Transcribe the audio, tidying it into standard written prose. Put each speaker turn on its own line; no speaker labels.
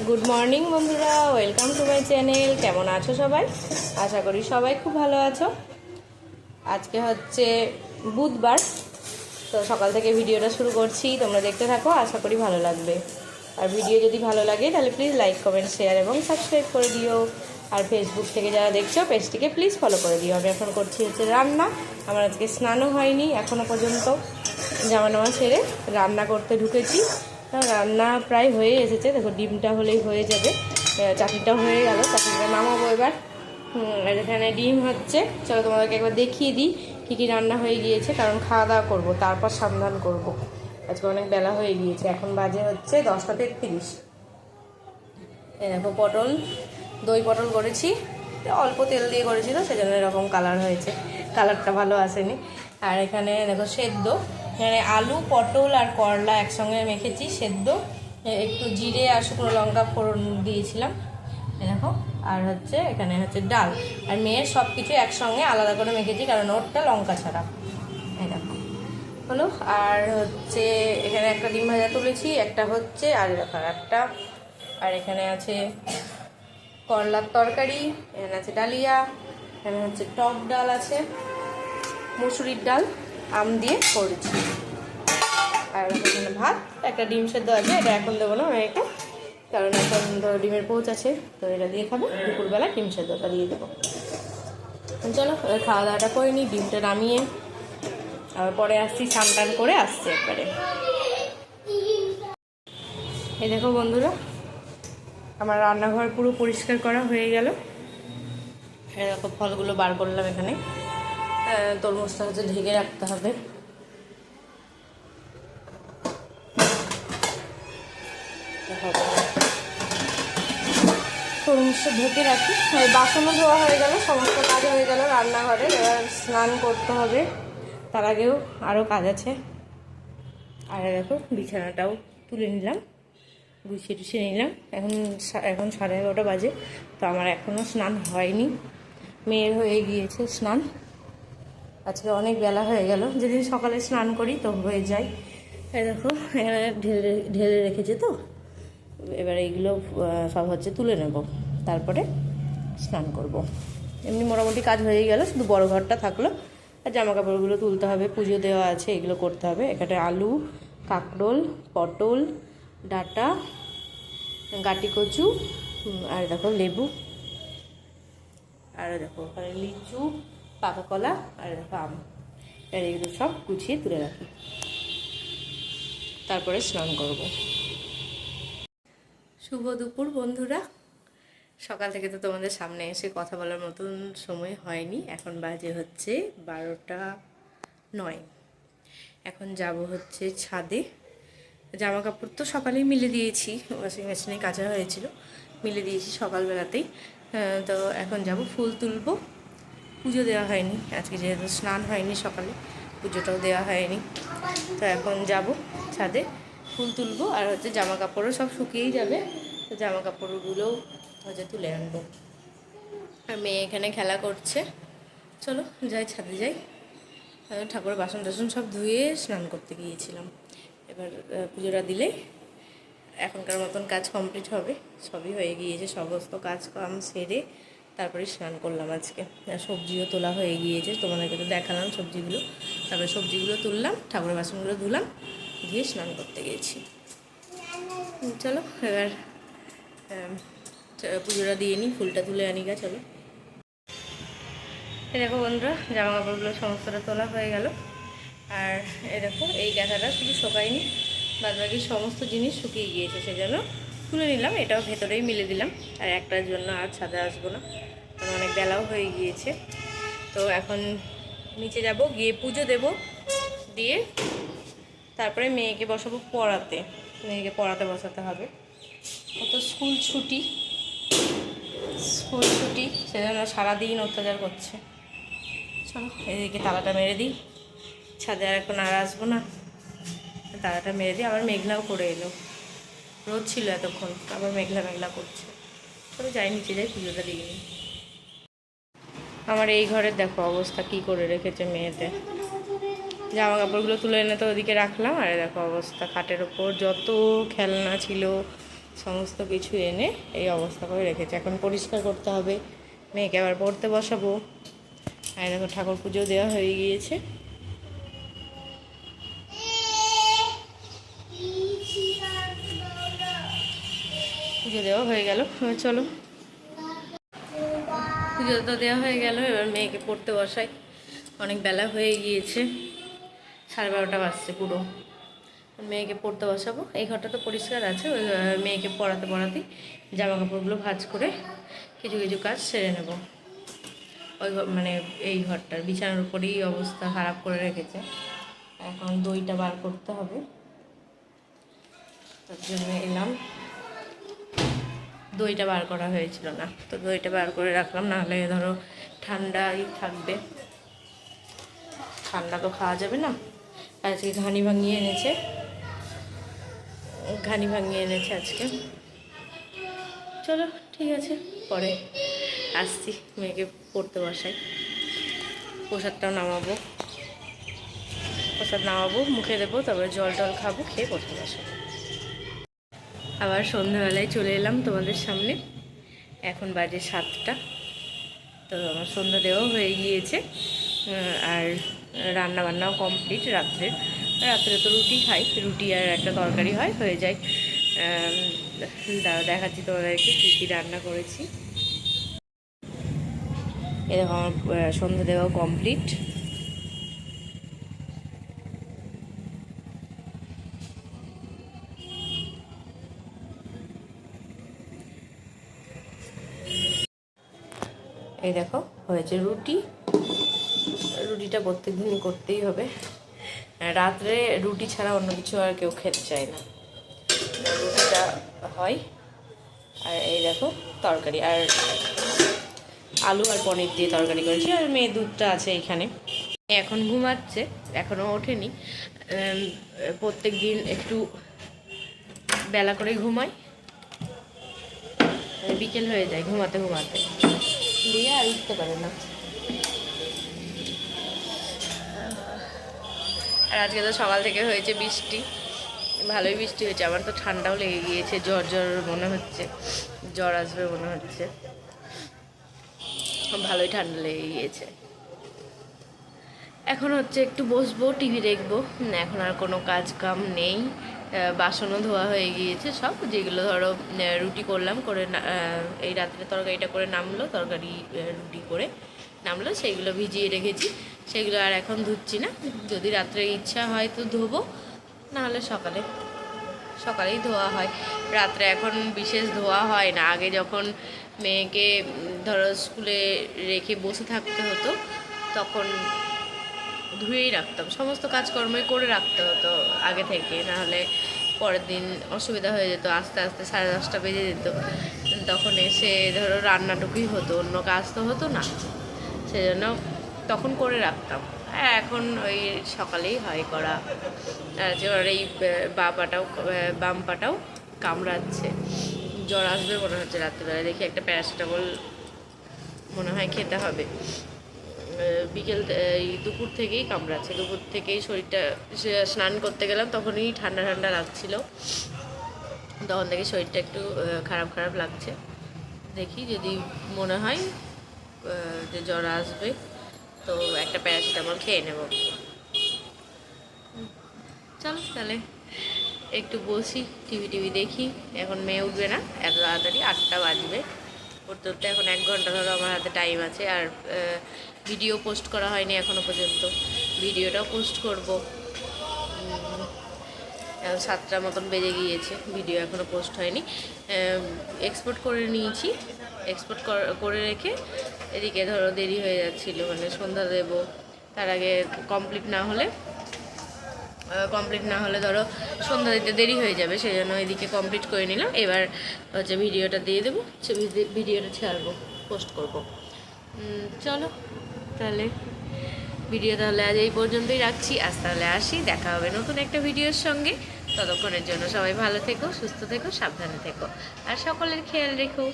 Good morning বন্ধুরা, welcome to my channel. কেমন আছো সবাই? আশা করি সবাই খুব ভালো আছো। আজকে হচ্ছে বুধবার, তো সকাল থেকে ভিডিওটা শুরু করছি। তোমরা দেখতে থাকো, আশা করি ভালো লাগবে। আর ভিডিও যদি ভালো লাগে তাহলে প্লিজ লাইক, কমেন্ট, শেয়ার এবং সাবস্ক্রাইব করে দিও। আর ফেসবুক থেকে যারা দেখছো পেজটিকে প্লিজ ফলো করে দিও। আমি এখন করছি হচ্ছে রান্না। আমার আজকে স্নানও হয়নি এখনও পর্যন্ত। জামা নামা ছেড়ে রান্না করতে ঢুকেছি। রান্না প্রায় হয়ে এসেছে, দেখো ডিমটা হলেই হয়ে যাবে। চাটনিটা হয়ে গেল, চাটনিটা নামাবো এবার। এখানে ডিম হচ্ছে, চলো তোমাদেরকে একবার দেখিয়ে দিই কী কী রান্না হয়ে গিয়েছে, কারণ খাওয়া দাওয়া করবো, তারপর সাবধান করব। আজকে অনেক বেলা হয়ে গিয়েছে, এখন বাজে হচ্ছে 10টা 33। দেখো পটল, দই পটল করেছি, অল্প তেল দিয়ে করেছি, তো সেজন্য এরকম কালার হয়েছে, কালারটা ভালো আসেনি। আর এখানে দেখো সেদ্ধ, এখানে আলু, পটল আর করলা একসঙ্গে মেখেছি সেদ্ধ, একটু জিরে আর শুকনো লঙ্কা ফোড়ন দিয়েছিলাম দেখো। আর হচ্ছে এখানে হচ্ছে ডাল, আর মেয়ের সব কিছু একসঙ্গে আলাদা করে মেখেছি, কারণ ওরটা লঙ্কা ছাড়া। এই দেখো হলো। আর হচ্ছে এখানে একটা ডিম ভাজা তুলেছি, একটা হচ্ছে আর দেখো একটা। আর এখানে আছে করলার তরকারি, এখানে আছে ডালিয়া, এখানে হচ্ছে টক ডাল আছে, মুসুরির ডাল আম দিয়ে করেছি। আর এখানে ভাত, একটা ডিম সেদ্ধ আছে, এটা এখন দেবো না মেয়েকে, কারণ এখন ধরো ডিমের পোচ আছে, তো এটা দিয়ে খাবো। দুপুরবেলা ডিম সেদ্ধটা দিয়ে দেবো। চলো খাওয়া দাওয়াটা করে নিই, ডিমটা নামিয়ে আবার পরে আসছি, স্নান করে আসছে একবারে। এই দেখো বন্ধুরা, আমার রান্নাঘর পুরো পরিষ্কার করা হয়ে গেল। এরকম ফলগুলো বার করলাম, এখানে তরমুজটা হচ্ছে ঢেকে রাখতে হবে। তরমুজটা ঢেকে রাখি। বাসনও ধোয়া হয়ে গেল, সমস্ত কাজ হয়ে গেল রান্নাঘরে। এবার স্নান করতে হবে, তার আগেও আরও কাজ আছে। আর দেখো বিছানাটাও তুলে নিলাম, গুছিয়ে টুছিয়ে নিলাম। এখন 11:30 বাজে, তো আমার এখনও স্নান হয়নি। মেয়ের হয়ে গিয়েছে স্নান, আজকে অনেক বেলা হয়ে গেল। যেদিন সকালে স্নান করি তো হয়ে যায়। এই দেখো এখানে ঢেলে রেখেছে, তো এবার এইগুলো সব হচ্ছে তুলে নেব, তারপরে স্নান করব। এমনি মোটামুটি কাজ হয়ে গেল, শুধু বড় ঘরটা থাকলো। আর জামা কাপড়গুলো তুলতে হবে, পুজো দেওয়া আছে, এগুলো করতে হবে। এখানে আলু, কাঁকরোল, পটল, ডাঁটা, গাটি কচু, আর দেখো লেবু, আর দেখো ওখানে লিচু, পাকা কলা, আর দেখো আম। আর এগুলো সব গুছিয়ে তুলে রাখি, তারপরে স্নান করব। শুভ দুপুর বন্ধুরা। সকাল থেকে তো তোমাদের সামনে এসে কথা বলার মতন সময় হয়নি। এখন বাজে হচ্ছে 12:09। এখন যাব হচ্ছে ছাদে। জামা কাপড় তো সকালেই মিলে দিয়েছি, ওয়াশিং মেশিনে কাচা হয়েছিল, মিলে দিয়েছি সকালবেলাতেই। তো এখন যাব ফুল তুলবো। পুজো দেওয়া হয়নি আজকে, যেহেতু স্নান হয়নি সকালে, পুজোটাও দেওয়া হয়নি। তো এখন যাব ছাদে, ফুল তুলবো। আর হচ্ছে জামা কাপড়ও সব শুকিয়েই যাবে, তো জামা কাপড়গুলোও হচ্ছে তুলে আনবো। আর মেয়ে এখানে খেলা করছে। চলো যাই, ছাদে যাই। ঠাকুরের বাসন টাসন সব ধুয়ে স্নান করতে গিয়েছিলাম। এবার পুজোটা দিলে এখনকার মতন কাজ কমপ্লিট হবে। সবই হয়ে গিয়েছে, সমস্ত কাজ কাম সেরে তারপরে স্নান করলাম আজকে। সবজিও তোলা হয়ে গিয়েছে, তোমাদেরকে তো দেখালাম সবজিগুলো। তারপরে সবজিগুলো তুললাম, ঠাকুরের বাসনগুলো ধুলাম, ধুয়ে স্নান করতে গিয়েছি। চলো এবার পুজোটা দিয়ে নিই, ফুলটা তুলে আনি গা। চলো এই দেখো বন্ধুরা, জামা কাপড়গুলো সমস্তটা তোলা হয়ে গেল। আর এই দেখো এই গাঁথাটা শুধু শোকায়নি, বাদবাকি সমস্ত জিনিস শুকিয়ে গিয়েছে, সেজন্য তুলে নিলাম। এটাও ভেতরেই মিলে দিলাম। আর একটার জন্য আর ছাদে আসবো না, কারণ অনেক বেলাও হয়ে গিয়েছে। তো এখন নিচে যাব, গিয়ে পুজো দেব, দিয়ে তারপরে মেয়েকে বসাবো পড়াতে। মেয়েকে পড়াতে বসাতে হবে, কত স্কুল ছুটি, সেজন্য সারাদিন অত্যাচার করছে। চলো এদিকে তালাটা মেরে দিই, ছাদে আর এখন আর আসবো না, তালাটা মেরে দিই। আবার মেঘলাও করে এলো, রোদ ছিল এতক্ষণ, আবার মেঘলা মেঘলা করছে। তবে যাই, নিচে যাই, পুজোটা দিয়ে নিই। আমার এই ঘরের দেখো অবস্থা কি করে রেখেছে মেয়েতে। জামা কাপড়গুলো তুলে এনে তো ওদিকে রাখলাম, আর দেখো অবস্থা, খাটের ওপর যত খেলনা ছিল সমস্ত কিছু এনে এই অবস্থা করে রেখেছে। এখন পরিষ্কার করতে হবে, মেয়েকে আবার পড়তে বসাবো। আর দেখো ঠাকুর পুজো দেওয়া হয়ে গিয়েছে। পুজো দেওয়া হয়ে গেল, চলো পুজো তো দেওয়া হয়ে গেল, এবার মেয়েকে পড়তে বসাই। অনেক বেলা হয়ে গিয়েছে, 12:30 বাজছে পুরো। মেয়েকে পড়তে বসাবো। এই ঘরটা তো পরিষ্কার আছে, ওই মেয়েকে পড়াতে পড়াতেই জামা কাপড়গুলো ভাঁজ করে কিছু কিছু কাজ সেরে নেব। ওই মানে এই ঘরটার বিছানার উপরেই অবস্থা খারাপ করে রেখেছে। এখন দইটা বার করতে হবে, তার জন্য এলাম। দইটা বার করা হয়েছিল না, তো দইটা বার করে রাখলাম, নাহলে ধরো ঠান্ডাই থাকবে, ঠান্ডা তো খাওয়া যাবে না। আজকে ঘানি ভাঙিয়ে এনেছে আজকে। চলো ঠিক আছে, পরে আসছি, মেয়েকে পড়তে বসাই। প্রসাদটাও নামাবো, মুখে দেবো, তারপরে জল টল খাবো, খেয়ে পড়তে বসাবো। আবার সন্ধ্যাবেলায় চলে এলাম তোমাদের সামনে। এখন বাজে 7টা, তো আমার সন্ধ্যা দেওয়াও হয়ে গিয়েছে, আর রান্না বান্নাও কমপ্লিট। রাত্রে তো রুটি খাই, রুটি আর একটা তরকারি হয়ে যায়। দেখাচ্ছি তোমাদেরকে কী কী রান্না করেছি। এরকম আমার সন্ধ্যা দেওয়াও কমপ্লিট। এই দেখো হয়েছে রুটিটা প্রত্যেক দিনই করতেই হবে। রাত্রে রুটি ছাড়া অন্য কিছু আর কেউ খেতে চায় না, রুটিটা হয়। আর এই দেখো তরকারি, আর আলু আর পনির দিয়ে তরকারি করেছি। আর মেয়ে দুধটা আছে এখানে, এখন ঘুমাচ্ছে, এখনও ওঠেনি। প্রত্যেক দিন একটু বেলা করে ঘুমাই, বিকেল হয়ে যায় ঘুমাতে দিয়ে আর উঠতে পারে না। আর আজকে তো সকাল থেকে হয়েছে বৃষ্টি, ভালোই বৃষ্টি হয়েছে। আমার তো ঠান্ডাও লেগে গিয়েছে, জ্বর মনে হচ্ছে, জ্বর আসবে মনে হচ্ছে, ভালোই ঠান্ডা লেগে গিয়েছে। এখন হচ্ছে একটু বসবো, টিভি দেখবো, এখন আর কোনো কাজ কাম নেই। বাসনও ধোয়া হয়ে গিয়েছে সব, যেগুলো ধরো রুটি করলাম, করে এই রাত্রে তরকারিটা করে নামলো, রুটি করে নামলো, সেইগুলো ভিজিয়ে রেখেছি, সেগুলো আর এখন ধুচ্ছি না। যদি রাত্রে ইচ্ছা হয় তো ধোবো, নাহলে সকালেই ধোয়া হয়। রাত্রে এখন বিশেষ ধোয়া হয় না। আগে যখন মেয়েকে ধরো স্কুলে রেখে বসে থাকতে হতো, তখন ধুয়েই রাখতাম, সমস্ত কাজকর্মই করে রাখতে হতো আগে থেকে, নাহলে পরের দিন অসুবিধা হয়ে যেত। আস্তে আস্তে 10:30 বেজে যেত, তখন এসে ধরো রান্নাটুকুই হতো, অন্য কাজ তো হতো না, সেজন্য তখন করে রাখতাম। এখন ওই সকালেই হয় করা। আর এই বাম পাটাও কামড়াচ্ছে, জ্বর আসবে মনে হচ্ছে রাত্রিবেলায়। দেখি একটা প্যারাসিটামল মনে হয় খেতে হবে। দুপুর থেকেই কামড়াচ্ছে, দুপুর থেকেই শরীরটা, স্নান করতে গেলাম তখনই ঠান্ডা ঠান্ডা লাগছিল, তখন থেকে শরীরটা একটু খারাপ লাগছে। দেখি যদি মনে হয় যে জ্বর আসবে, তো একটা প্যারাসিটামল খেয়ে নেব। চলো তাহলে একটু বসি, টিভি দেখি। এখন মেয়ে উঠবে না এত তাড়াতাড়ি, 8টা বাজবে। পড়তে এখন 1 ঘন্টা ধরো আমার হাতে টাইম আছে। আর ভিডিও পোস্ট করা হয়নি এখনও পর্যন্ত, ভিডিওটাও পোস্ট করব। 7টা মতন বেজে গিয়েছে, ভিডিও এখনও পোস্ট হয়নি। এক্সপোর্ট করে নিয়েছি, এক্সপোর্ট করে রেখে এদিকে ধরো দেরি হয়ে যাচ্ছিলো, মানে সন্ধ্যা দেবো, তার আগে কমপ্লিট না হলে ধরো সন্ধ্যা দিতে দেরি হয়ে যাবে, সেই জন্য এদিকে কমপ্লিট করে নিলাম। এবার হচ্ছে ভিডিওটা দিয়ে দেবো, ভিডিওটা ছাড়বো, পোস্ট করব। চলো তাহলে ভিডিও তাহলে আজ এই পর্যন্তই রাখছি। আজ তাহলে আসি, দেখা হবে নতুন একটা ভিডিওর সঙ্গে। ততক্ষণের জন্য সবাই ভালো থেকো, সুস্থ থেকো, সাবধানে থেকো, আর সকলের খেয়াল রেখো।